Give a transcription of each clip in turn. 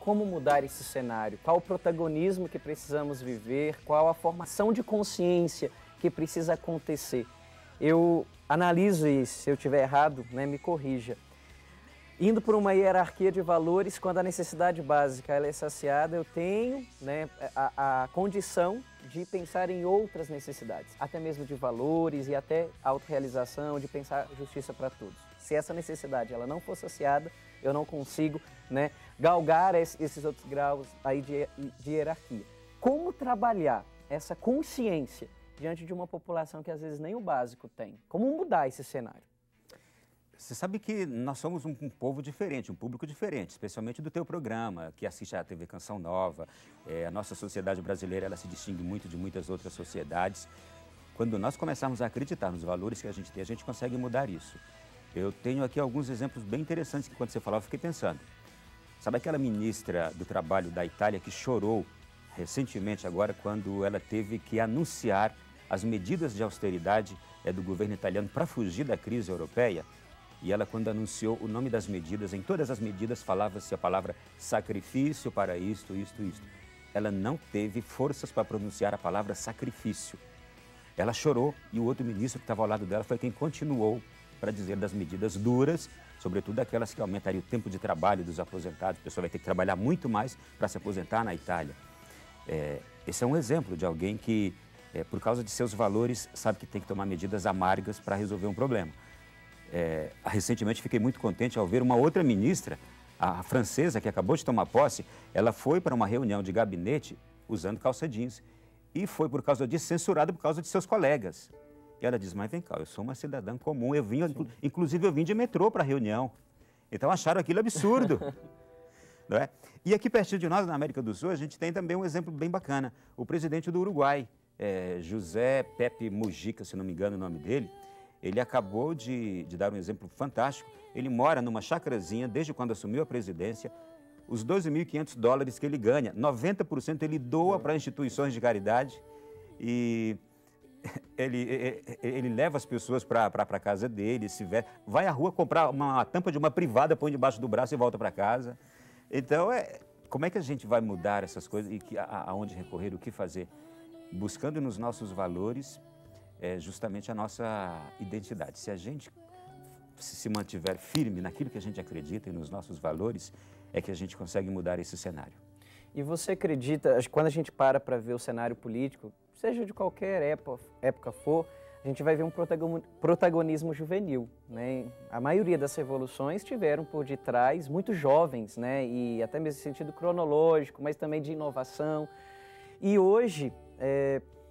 como mudar esse cenário, qual o protagonismo que precisamos viver, qual a formação de consciência que precisa acontecer. Eu analiso isso, se eu estiver errado, né, me corrija. Indo por uma hierarquia de valores, quando a necessidade básica ela é saciada, eu tenho, né, a condição de pensar em outras necessidades, até mesmo de valores e até autorrealização, de pensar justiça para todos. Se essa necessidade ela não for saciada, eu não consigo, né, galgar esses outros graus aí de hierarquia. Como trabalhar essa consciência diante de uma população que às vezes nem o básico tem? Como mudar esse cenário? Você sabe que nós somos um povo diferente, um público diferente, especialmente do teu programa, que assiste à TV Canção Nova. A nossa sociedade brasileira ela se distingue muito de muitas outras sociedades. Quando nós começarmos a acreditar nos valores que a gente consegue mudar isso. Eu tenho aqui alguns exemplos bem interessantes que quando você falava eu fiquei pensando. Sabe aquela ministra do Trabalho da Itália que chorou recentemente agora quando ela teve que anunciar as medidas de austeridade do governo italiano para fugir da crise europeia? E ela, quando anunciou o nome das medidas, em todas as medidas falava-se a palavra sacrifício para isto. Ela não teve forças para pronunciar a palavra sacrifício. Ela chorou e o outro ministro que estava ao lado dela foi quem continuou para dizer das medidas duras, sobretudo aquelas que aumentariam o tempo de trabalho dos aposentados. A pessoa vai ter que trabalhar muito mais para se aposentar na Itália. Esse é um exemplo de alguém que, por causa de seus valores, sabe que tem que tomar medidas amargas para resolver um problema. Recentemente fiquei muito contente ao ver uma outra ministra, a francesa, que acabou de tomar posse. Ela foi para uma reunião de gabinete usando calça jeans e foi, por causa disso, censurada por causa de seus colegas. E ela diz, mas vem cá, eu sou uma cidadã comum, inclusive eu vim de metrô para a reunião. Então acharam aquilo absurdo. Não é? E aqui pertinho de nós, na América do Sul, a gente tem também um exemplo bem bacana. O presidente do Uruguai, José Pepe Mujica, se não me engano o nome dele, ele acabou de dar um exemplo fantástico. Ele mora numa chacrazinha desde quando assumiu a presidência. Os $12.500 que ele ganha, 90% ele doa para instituições de caridade e ele leva as pessoas para a casa dele, vai à rua comprar uma tampa de uma privada, põe debaixo do braço e volta para casa. Então, como é que a gente vai mudar essas coisas e aonde recorrer, o que fazer? Buscando nos nossos valores justamente a nossa identidade. Se a gente se mantiver firme naquilo que a gente acredita e nos nossos valores, é que a gente consegue mudar esse cenário. E você acredita, quando a gente para ver o cenário político, seja de qualquer época for, a gente vai ver um protagonismo juvenil, né? A maioria das revoluções tiveram por detrás muito jovens, né? E até mesmo em sentido cronológico, mas também de inovação. E hoje,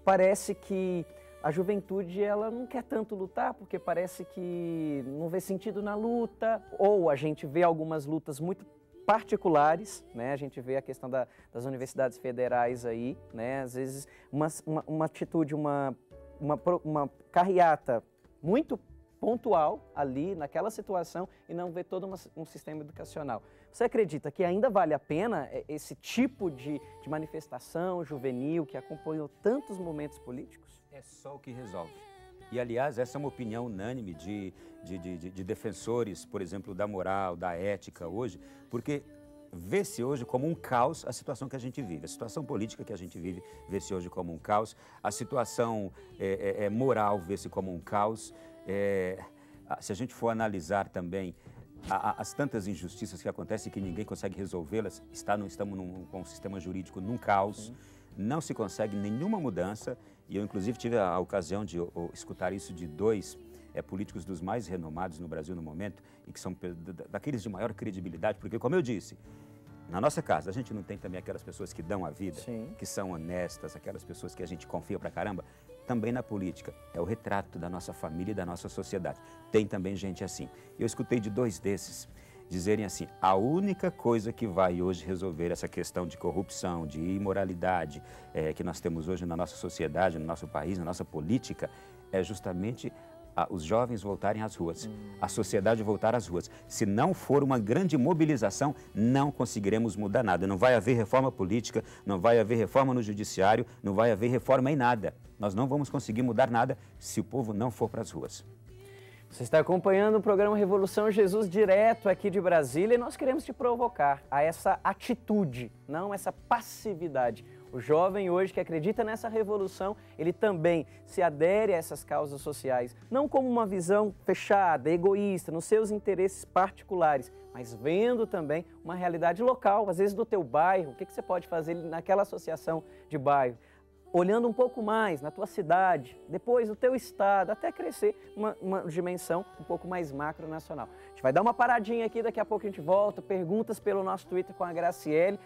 parece que a juventude ela não quer tanto lutar, porque parece que não vê sentido na luta, ou a gente vê algumas lutas muito particulares, né? A gente vê a questão das universidades federais aí, né? Às vezes uma atitude, uma carreata muito pontual ali naquela situação e não vê todo um sistema educacional. Você acredita que ainda vale a pena esse tipo de manifestação juvenil que acompanhou tantos momentos políticos? É só o que resolve. E, aliás, essa é uma opinião unânime de defensores, por exemplo, da moral, da ética hoje, porque vê-se hoje como um caos a situação que a gente vive. A situação política que a gente vive vê-se hoje como um caos. A situação moral vê-se como um caos. Se a gente for analisar também as tantas injustiças que acontecem que ninguém consegue resolvê-las, estamos com um sistema jurídico num caos. Não se consegue nenhuma mudança. E eu, inclusive, tive a ocasião de escutar isso de dois políticos dos mais renomados no Brasil no momento e que são daqueles de maior credibilidade, porque, como eu disse, na nossa casa a gente não tem também aquelas pessoas que dão a vida, que são honestas, aquelas pessoas que a gente confia pra caramba. Também na política, é o retrato da nossa família e da nossa sociedade. Tem também gente assim. Eu escutei de dois desses dizerem assim, a única coisa que vai hoje resolver essa questão de corrupção, de imoralidade que nós temos hoje na nossa sociedade, no nosso país, na nossa política, é justamente os jovens voltarem às ruas, a sociedade voltar às ruas. Se não for uma grande mobilização, não conseguiremos mudar nada. Não vai haver reforma política, não vai haver reforma no judiciário, não vai haver reforma em nada. Nós não vamos conseguir mudar nada se o povo não for para as ruas. Você está acompanhando o programa Revolução Jesus direto aqui de Brasília e nós queremos te provocar a essa atitude, não essa passividade. O jovem hoje que acredita nessa revolução, ele também se adere a essas causas sociais, não como uma visão fechada, egoísta, nos seus interesses particulares, mas vendo também uma realidade local, às vezes do teu bairro, o que você pode fazer naquela associação de bairro. Olhando um pouco mais na tua cidade, depois no teu estado, até crescer uma dimensão um pouco mais macro-nacional. A gente vai dar uma paradinha aqui, daqui a pouco a gente volta, perguntas pelo nosso Twitter com a Graciele,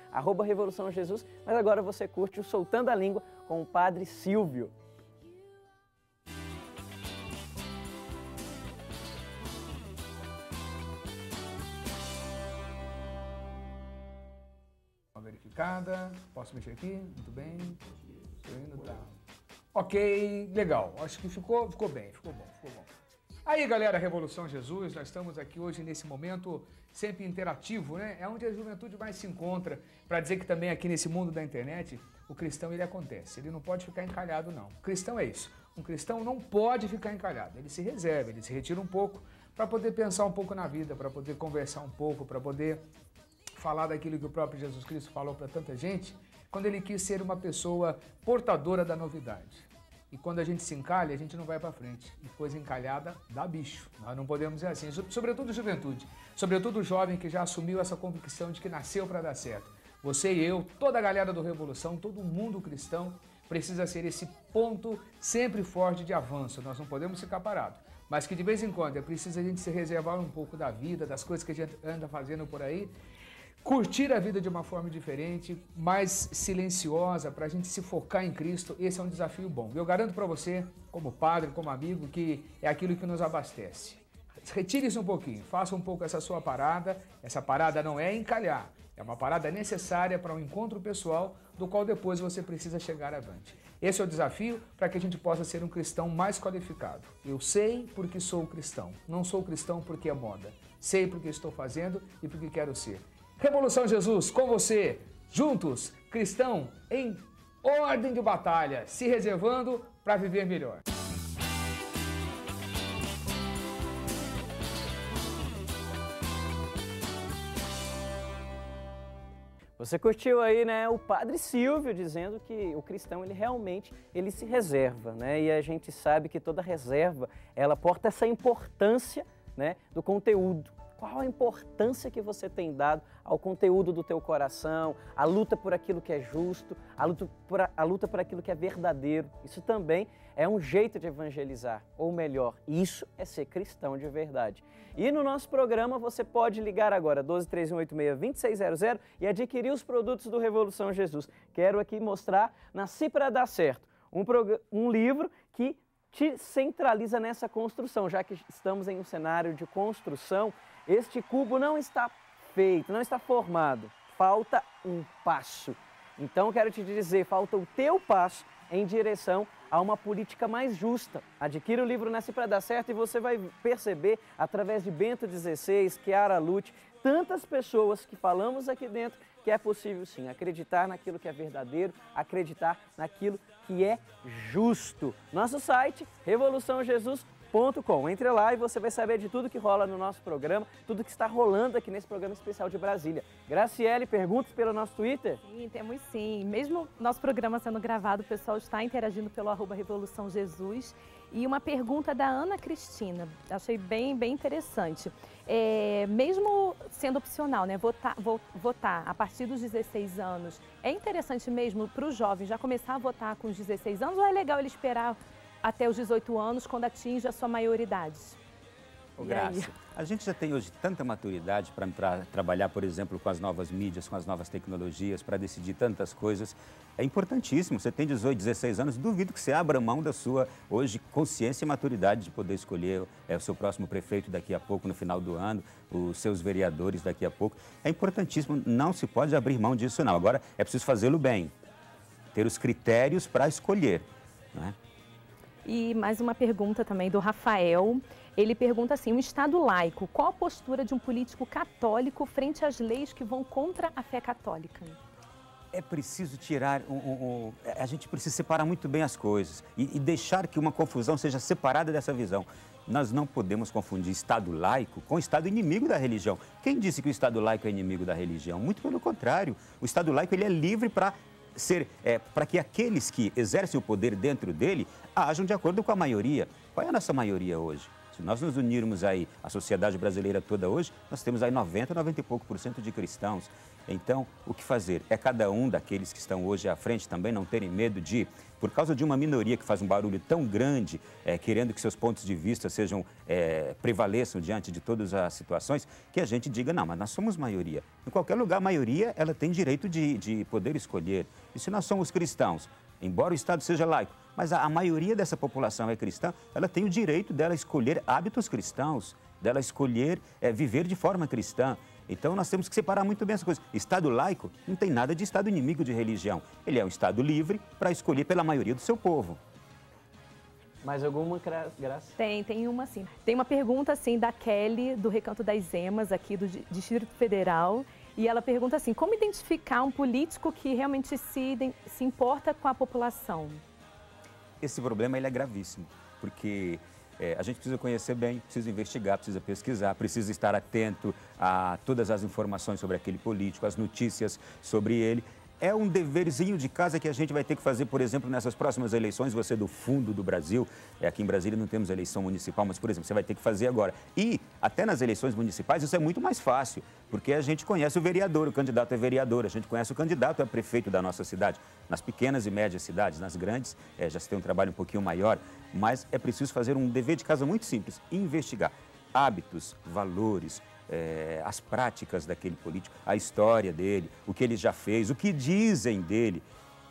@Revolução Jesus, mas agora você curte o Soltando a Língua com o Padre Silvio. Uma verificada, posso mexer aqui? Muito bem. Tá. Ok, legal. Acho que ficou bem, ficou bom. Aí, galera, Revolução Jesus, nós estamos aqui hoje nesse momento sempre interativo, né? É onde a juventude mais se encontra, para dizer que também aqui nesse mundo da internet, o cristão, ele acontece. Ele não pode ficar encalhado, não. O cristão é isso. Um cristão não pode ficar encalhado. Ele se reserva, ele se retira um pouco para poder pensar um pouco na vida, para poder conversar um pouco, para poder falar daquilo que o próprio Jesus Cristo falou para tanta gente, quando ele quis ser uma pessoa portadora da novidade. E quando a gente se encalha, a gente não vai para frente. E coisa encalhada dá bicho. Nós não podemos ser assim. Sobretudo juventude. Sobretudo o jovem que já assumiu essa convicção de que nasceu para dar certo. Você e eu, toda a galera do Revolução, todo mundo cristão, precisa ser esse ponto sempre forte de avanço. Nós não podemos ficar parados. Mas que de vez em quando é preciso a gente se reservar um pouco da vida, das coisas que a gente anda fazendo por aí, curtir a vida de uma forma diferente, mais silenciosa, para a gente se focar em Cristo. Esse é um desafio bom. Eu garanto para você, como padre, como amigo, que é aquilo que nos abastece. Retire-se um pouquinho, faça um pouco essa sua parada. Essa parada não é encalhar, é uma parada necessária para um encontro pessoal, do qual depois você precisa chegar avante. Esse é o desafio para que a gente possa ser um cristão mais qualificado. Eu sei porque sou cristão, não sou cristão porque é moda. Sei porque estou fazendo e porque quero ser. Revolução Jesus, com você, juntos, cristão em ordem de batalha, se reservando para viver melhor. Você curtiu aí, né, o Padre Silvio dizendo que o cristão, ele realmente, ele se reserva, né? E a gente sabe que toda reserva, ela porta essa importância, né, do conteúdo. Qual a importância que você tem dado ao conteúdo do teu coração, a luta por aquilo que é justo, a luta por aquilo que é verdadeiro. Isso também é um jeito de evangelizar, ou melhor, isso é ser cristão de verdade. E no nosso programa você pode ligar agora, 12-3186-2600 e adquirir os produtos do Revolução Jesus. Quero aqui mostrar Nasci para Dar Certo, um livro que te centraliza nessa construção, já que estamos em um cenário de construção. Este cubo não está feito, não está formado, falta um passo. Então quero te dizer, falta o teu passo em direção a uma política mais justa. Adquira o livro Nasci para Dar Certo e você vai perceber, através de Bento XVI, Chiara Lute, tantas pessoas que falamos aqui dentro, que é possível sim acreditar naquilo que é verdadeiro, acreditar naquilo que é justo. Nosso site, revoluçãojesus.com. Entre lá e você vai saber de tudo que rola no nosso programa, tudo que está rolando aqui nesse programa especial de Brasília. Graciele, perguntas pelo nosso Twitter? Sim, temos sim. Mesmo nosso programa sendo gravado, o pessoal está interagindo pelo @Revolução Jesus. E uma pergunta da Ana Cristina, achei bem interessante. Mesmo sendo opcional, né, votar a partir dos 16 anos, é interessante mesmo para o jovem já começar a votar com os 16 anos ou é legal ele esperar até os 18 anos, quando atinge a sua maioridade? Ô, Graça, a gente já tem hoje tanta maturidade para trabalhar, por exemplo, com as novas mídias, com as novas tecnologias, para decidir tantas coisas. É importantíssimo. Você tem 18, 16 anos, duvido que você abra mão da sua, hoje, consciência e maturidade de poder escolher o seu próximo prefeito daqui a pouco, no final do ano, os seus vereadores daqui a pouco. É importantíssimo, não se pode abrir mão disso, não. Agora, é preciso fazê-lo bem, ter os critérios para escolher, não é? E mais uma pergunta também do Rafael. Ele pergunta assim, um Estado laico, qual a postura de um político católico frente às leis que vão contra a fé católica? É preciso tirar, a gente precisa separar muito bem as coisas e deixar que uma confusão seja separada dessa visão. nós não podemos confundir Estado laico com Estado inimigo da religião. Quem disse que o Estado laico é inimigo da religião? Muito pelo contrário. O Estado laico ele é livre para que aqueles que exercem o poder dentro dele ajam de acordo com a maioria. Qual é a nossa maioria hoje? Se nós nos unirmos aí, a sociedade brasileira toda hoje, nós temos aí 90 e pouco por cento de cristãos. Então, o que fazer? É cada um daqueles que estão hoje à frente também não terem medo de, por causa de uma minoria que faz um barulho tão grande, querendo que seus pontos de vista prevaleçam diante de todas as situações, que a gente diga, não, mas nós somos maioria. Em qualquer lugar, a maioria, ela tem direito de poder escolher. E se nós somos cristãos, embora o Estado seja laico, mas a maioria dessa população é cristã, ela tem o direito dela escolher hábitos cristãos, dela escolher viver de forma cristã. Então, nós temos que separar muito bem essa coisa. Estado laico não tem nada de Estado inimigo de religião. Ele é um Estado livre para escolher pela maioria do seu povo. Mais alguma, Graça? Tem uma sim. Tem uma pergunta assim da Kelly, do Recanto das Emas, aqui do Distrito Federal. E ela pergunta assim, como identificar um político que realmente se importa com a população? Esse problema ele é gravíssimo, porque a gente precisa conhecer bem, precisa investigar, precisa pesquisar, precisa estar atento a todas as informações sobre aquele político, as notícias sobre ele. É um deverzinho de casa que a gente vai ter que fazer, por exemplo, nessas próximas eleições, você do fundo do Brasil, aqui em Brasília não temos eleição municipal, mas, por exemplo, você vai ter que fazer agora. E até nas eleições municipais isso é muito mais fácil, porque a gente conhece o vereador, o candidato é vereador, a gente conhece o candidato, é prefeito da nossa cidade. Nas pequenas e médias cidades, nas grandes, já se tem um trabalho um pouquinho maior, mas é preciso fazer um dever de casa muito simples, investigar hábitos, valores, as práticas daquele político, a história dele, o que ele já fez, o que dizem dele,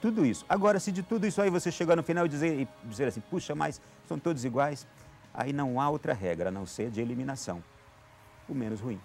tudo isso. Agora, se de tudo isso aí você chegar no final e dizer assim, puxa, mas são todos iguais, aí não há outra regra a não ser de eliminação, o menos ruim.